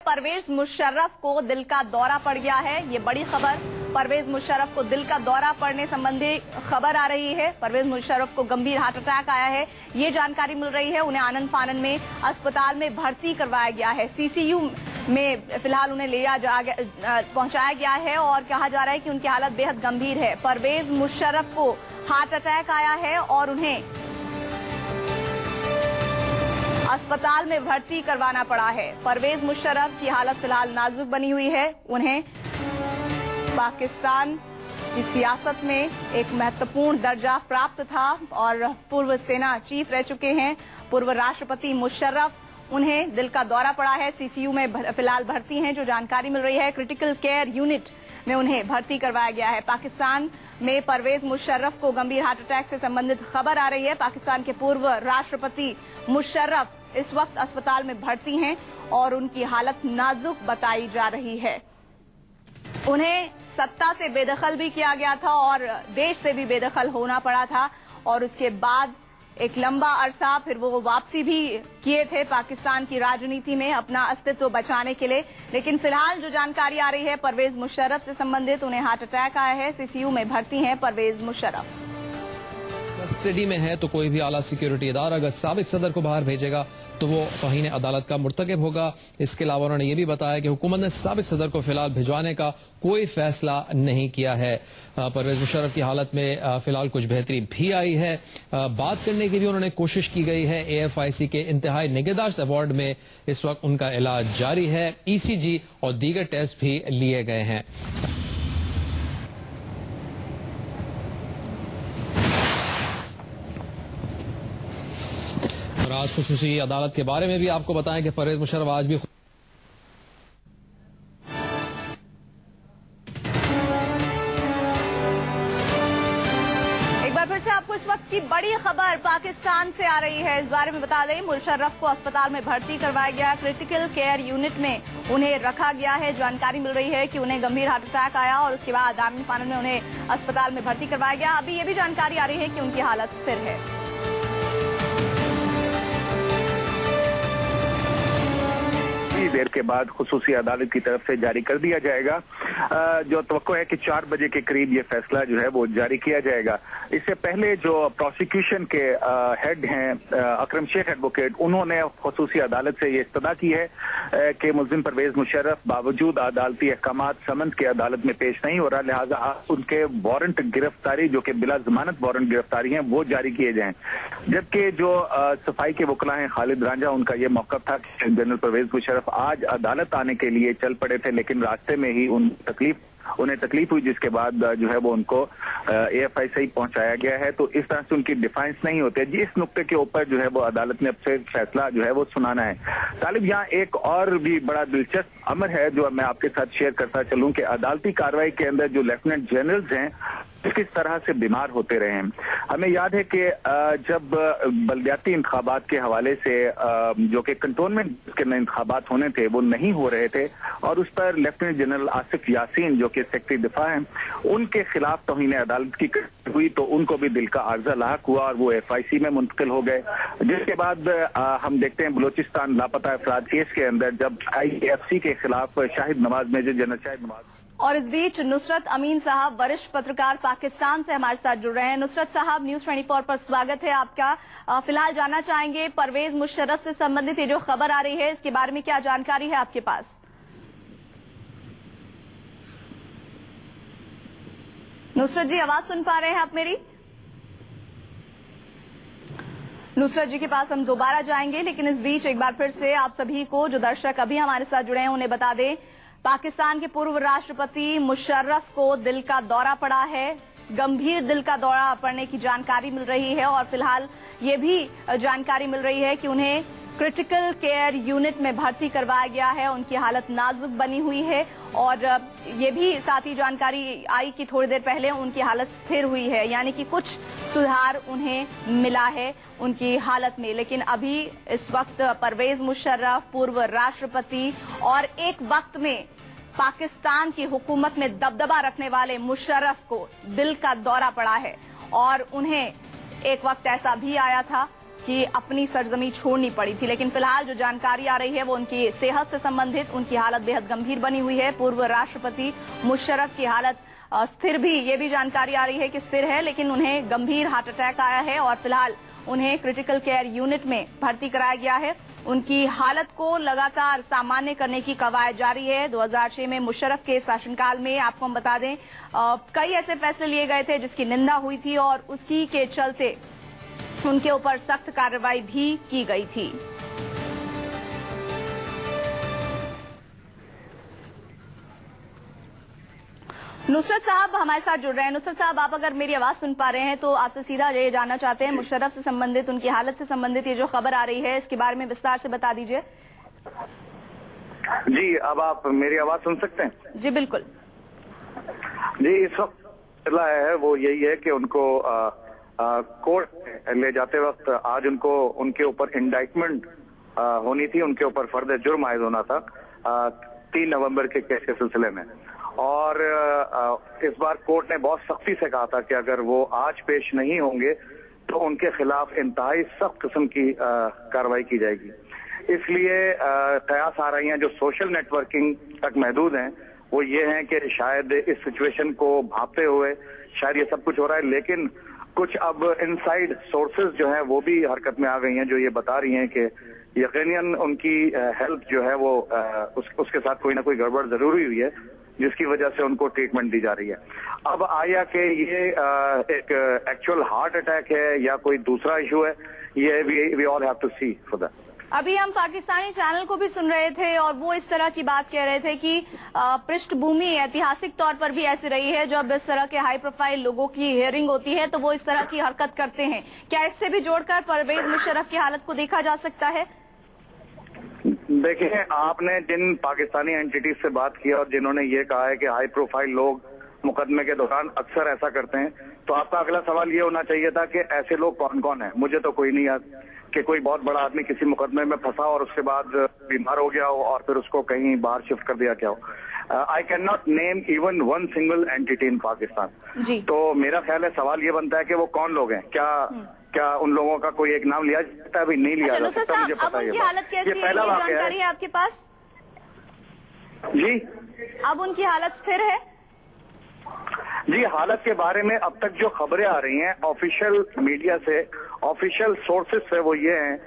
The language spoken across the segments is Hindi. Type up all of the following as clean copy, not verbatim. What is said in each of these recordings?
परवेज मुशर्रफ को दिल का दौरा पड़ गया है। ये बड़ी खबर, परवेज मुशर्रफ को दिल का दौरा पड़ने संबंधी खबर आ रही है। परवेज मुशर्रफ को गंभीर हार्ट अटैक आया है, ये जानकारी मिल रही है। उन्हें आनंद फानन में अस्पताल में भर्ती करवाया गया है। सीसीयू में फिलहाल उन्हें पहुंचाया गया है और कहा जा रहा है कि उनकी हालत बेहद गंभीर है। परवेज मुशर्रफ को हार्ट अटैक आया है और उन्हें अस्पताल में भर्ती करवाना पड़ा है। परवेज मुशर्रफ की हालत फिलहाल नाजुक बनी हुई है। उन्हें पाकिस्तान की सियासत में एक महत्वपूर्ण दर्जा प्राप्त था और पूर्व सेना चीफ रह चुके हैं पूर्व राष्ट्रपति मुशर्रफ। उन्हें दिल का दौरा पड़ा है, सीसीयू में फिलहाल भर्ती हैं। जो जानकारी मिल रही है, क्रिटिकल केयर यूनिट में उन्हें भर्ती करवाया गया है। पाकिस्तान में परवेज मुशर्रफ को गंभीर हार्ट अटैक से संबंधित खबर आ रही है। पाकिस्तान के पूर्व राष्ट्रपति मुशर्रफ इस वक्त अस्पताल में भर्ती हैं और उनकी हालत नाजुक बताई जा रही है। उन्हें सत्ता से बेदखल भी किया गया था और देश से भी बेदखल होना पड़ा था और उसके बाद एक लंबा अरसा फिर वो वापसी भी किए थे पाकिस्तान की राजनीति में अपना अस्तित्व बचाने के लिए। लेकिन फिलहाल जो जानकारी आ रही है परवेज मुशर्रफ से संबंधित, उन्हें हार्ट अटैक आया है। सीसीयू में भर्ती हैं परवेज मुशर्रफ। कस्टडी में है तो कोई भी आला सिक्योरिटी इदारा अगर साबिक सदर को बाहर भेजेगा तो वो तौहीन अदालत का मुर्तकिब होगा। इसके अलावा उन्होंने ये भी बताया कि हुकूमत ने साबिक सदर को फिलहाल भिजवाने का कोई फैसला नहीं किया है। परवेज मुशर्रफ की हालत में फिलहाल कुछ बेहतरी भी आई है। बात करने की भी उन्होंने कोशिश की गई है। AFIC के इंतहाई निगहदाश्त वार्ड में इस वक्त उनका इलाज जारी है। ECG और दीगर टेस्ट भी लिए गए हैं। आज खुसूसी अदालत के बारे में भी आपको बताएं कि परवेज मुशर्रफ आज भी एक बार फिर से आपको इस वक्त की बड़ी खबर पाकिस्तान से आ रही है। इस बारे में बता दें, मुशर्रफ को अस्पताल में भर्ती करवाया गया। क्रिटिकल केयर यूनिट में उन्हें रखा गया है। जानकारी मिल रही है कि उन्हें गंभीर हार्ट अटैक आया और उसके बाद आनंद फानन में उन्हें अस्पताल में भर्ती करवाया गया। अभी ये भी जानकारी आ रही है कि उनकी हालत स्थिर है। देर के बाद खुसूसी अदालत की तरफ से जारी कर दिया जाएगा। जो तवक्को है कि 4 बजे के करीब ये फैसला जो है वो जारी किया जाएगा। इससे पहले जो प्रोसिक्यूशन के हेड हैं अकरम शेख एडवोकेट, उन्होंने खुसूसी अदालत से ये इस्तदा की है कि मुल्जिम परवेज मुशर्रफ बावजूद अदालती अहकामात समन के अदालत में पेश नहीं हो रहा, लिहाजा उनके वारंट गिरफ्तारी जो कि बिला जमानत वारंट गिरफ्तारी है वो जारी किए जाएं। जबकि जो सफाई के वकला हैं खालिद रांझा, उनका ये मौक़िफ़ था कि जनरल परवेज मुशर्रफ आज अदालत आने के लिए चल पड़े थे, लेकिन रास्ते में ही उन्हें तकलीफ हुई, जिसके बाद जो है वो उनको AFIC पहुंचाया गया है। तो इस तरह से उनकी डिफेंस नहीं होती। जिस नुक्ते के ऊपर जो है वो अदालत ने अब से फैसला जो है वो सुनाना है। तालिब, यहाँ एक और भी बड़ा दिलचस्प अमर है जो मैं आपके साथ शेयर करता चलूं कि अदालती कार्रवाई के अंदर जो लेफ्टिनेंट जनरल्स हैं किस तरह से बीमार होते रहे हैं। हमें याद है कि जब बल्दियाती इंतखाबात के हवाले से जो कि कंटोनमेंट के इंतखाबात होने थे वो नहीं हो रहे थे और उस पर लेफ्टिनेंट जनरल आसिफ यासीन जो कि सेक्रेटरी दिफा हैं, उनके खिलाफ तौहीन अदालत की हुई तो उनको भी दिल का आर्जा लाक हुआ और वो FIC में मुंतकिल हो गए। जिसके बाद हम देखते हैं बलूचिस्तान लापता अफराद केस के अंदर जब IFC के खिलाफ शाहिद नवाज मेजर जनरल शाहिद नवाज। और इस बीच नुसरत अमीन साहब, वरिष्ठ पत्रकार पाकिस्तान से हमारे साथ जुड़ रहे हैं। नुसरत साहब, न्यूज़ 24 पर स्वागत है आपका। फिलहाल जानना चाहेंगे परवेज मुशर्रफ से संबंधित ये जो खबर आ रही है, इसके बारे में क्या जानकारी है आपके पास? नुसरत जी, आवाज सुन पा रहे हैं आप मेरी? नुसरत जी के पास हम दोबारा जाएंगे, लेकिन इस बीच एक बार फिर से आप सभी को, जो दर्शक अभी हमारे साथ जुड़े हैं, उन्हें बता दें पाकिस्तान के पूर्व राष्ट्रपति मुशर्रफ को दिल का दौरा पड़ा है। गंभीर दिल का दौरा पड़ने की जानकारी मिल रही है और फिलहाल ये भी जानकारी मिल रही है कि उन्हें क्रिटिकल केयर यूनिट में भर्ती करवाया गया है। उनकी हालत नाजुक बनी हुई है और ये भी साथ ही जानकारी आई कि थोड़ी देर पहले उनकी हालत स्थिर हुई है, यानी कि कुछ सुधार उन्हें मिला है उनकी हालत में। लेकिन अभी इस वक्त परवेज मुशर्रफ, पूर्व राष्ट्रपति और एक वक्त में पाकिस्तान की हुकूमत में दबदबा रखने वाले मुशर्रफ को दिल का दौरा पड़ा है और उन्हें एक वक्त ऐसा भी आया था कि अपनी सरजमी छोड़नी पड़ी थी। लेकिन फिलहाल जो जानकारी आ रही है वो उनकी सेहत से संबंधित, उनकी हालत बेहद गंभीर बनी हुई है। पूर्व राष्ट्रपति मुशर्रफ की हालत स्थिर भी, ये भी जानकारी आ रही है कि स्थिर है, लेकिन उन्हें गंभीर हार्ट अटैक आया है और फिलहाल उन्हें क्रिटिकल केयर यूनिट में भर्ती कराया गया है। उनकी हालत को लगातार सामान्य करने की कवायद जारी है। 2006 में मुशर्रफ के शासनकाल में, आपको हम बता दें, कई ऐसे फैसले लिए गए थे जिसकी निंदा हुई थी और उसी के चलते उनके ऊपर सख्त कार्रवाई भी की गई थी। नुसरत साहब हमारे साथ जुड़ रहे हैं। नुसरत साहब, आप अगर मेरी आवाज सुन पा रहे हैं तो आपसे सीधा ये जानना चाहते हैं, मुशर्रफ से संबंधित, उनकी हालत से संबंधित ये जो खबर आ रही है, इसके बारे में विस्तार से बता दीजिए। जी, अब आप मेरी आवाज सुन सकते हैं? जी बिल्कुल। जी, इस वक्त है वो यही है कि उनको कोर्ट ले जाते वक्त आज उनको उनके ऊपर इंडाइटमेंट होनी थी, उनके ऊपर फर्द जुर्म आयद होना था 3 नवंबर के केस के सिलसिले में। और इस बार कोर्ट ने बहुत सख्ती से कहा था कि अगर वो आज पेश नहीं होंगे तो उनके खिलाफ इंतहाई सख्त किस्म की कार्रवाई की जाएगी। इसलिए कयास आ रही हैं जो सोशल नेटवर्किंग तक महदूद हैं, वो ये हैं कि शायद इस सिचुएशन को भांपते हुए शायद ये सब कुछ हो रहा है, लेकिन कुछ अब इनसाइड सोर्सेज जो हैं वो भी हरकत में आ गई हैं जो ये बता रही हैं कि यकीनन उनकी हेल्थ जो है वो उसके साथ कोई ना कोई गड़बड़ जरूरी हुई है जिसकी वजह से उनको ट्रीटमेंट दी जा रही है। अब आया कि ये एक एक्चुअल हार्ट अटैक है या कोई दूसरा इशू है, ये we all have to see for that. अभी हम पाकिस्तानी चैनल को भी सुन रहे थे और वो इस तरह की बात कह रहे थे कि पृष्ठभूमि ऐतिहासिक तौर पर भी ऐसी रही है, जब इस तरह के हाई प्रोफाइल लोगों की हियरिंग होती है तो वो इस तरह की हरकत करते हैं। क्या इससे भी जोड़कर परवेज मुशर्रफ की हालत को देखा जा सकता है? देखिए, आपने जिन पाकिस्तानी एंटिटीज से बात की और जिन्होंने ये कहा है कि हाई प्रोफाइल लोग मुकदमे के दौरान अक्सर ऐसा करते हैं, तो आपका अगला सवाल ये होना चाहिए था कि ऐसे लोग कौन कौन है। मुझे तो कोई नहीं याद कि कोई बहुत बड़ा आदमी किसी मुकदमे में फंसा और उसके बाद बीमार हो गया हो और फिर उसको कहीं बाहर शिफ्ट कर दिया क्या हो। I can not name even one single entity इन पाकिस्तान। तो मेरा ख्याल है सवाल ये बनता है कि वो कौन लोग हैं, क्या उन लोगों का कोई एक नाम लिया जाता है? अभी नहीं लिया जा सकता, मुझे पता है। ये पहला जानकारी है आपके पास? जी, अब उनकी हालत स्थिर है? जी, हालत के बारे में अब तक जो खबरें आ रही हैं ऑफिशियल मीडिया से, ऑफिशियल सोर्सेज से, वो ये हैं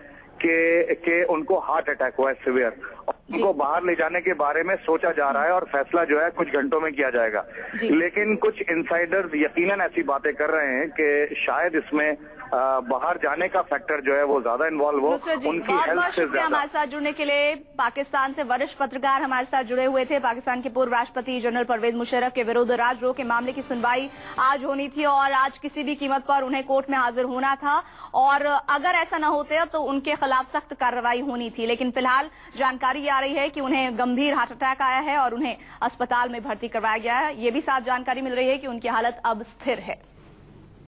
कि उनको हार्ट अटैक हुआ है सिवियर। उनको बाहर ले जाने के बारे में सोचा जा रहा है और फैसला जो है कुछ घंटों में किया जाएगा। लेकिन कुछ इनसाइडर्स यकीनन ऐसी बातें कर रहे हैं कि शायद इसमें बाहर जाने का फैक्टर जो है वो ज्यादा इन्वॉल्व हो उनकी हेल्थ से ज्यादा। हमारे साथ जुड़ने के लिए पाकिस्तान से वरिष्ठ पत्रकार हमारे साथ जुड़े हुए थे। पाकिस्तान के पूर्व राष्ट्रपति जनरल परवेज मुशर्रफ के विरुद्ध राजद्रोह के मामले की सुनवाई आज होनी थी और आज किसी भी कीमत पर उन्हें कोर्ट में हाजिर होना था और अगर ऐसा न होते तो उनके खिलाफ सख्त कार्रवाई होनी थी। लेकिन फिलहाल जानकारी आ रही है कि उन्हें गंभीर हार्ट अटैक आया है और उन्हें अस्पताल में भर्ती करवाया गया है। ये भी साथ जानकारी मिल रही है कि उनकी हालत अब स्थिर है।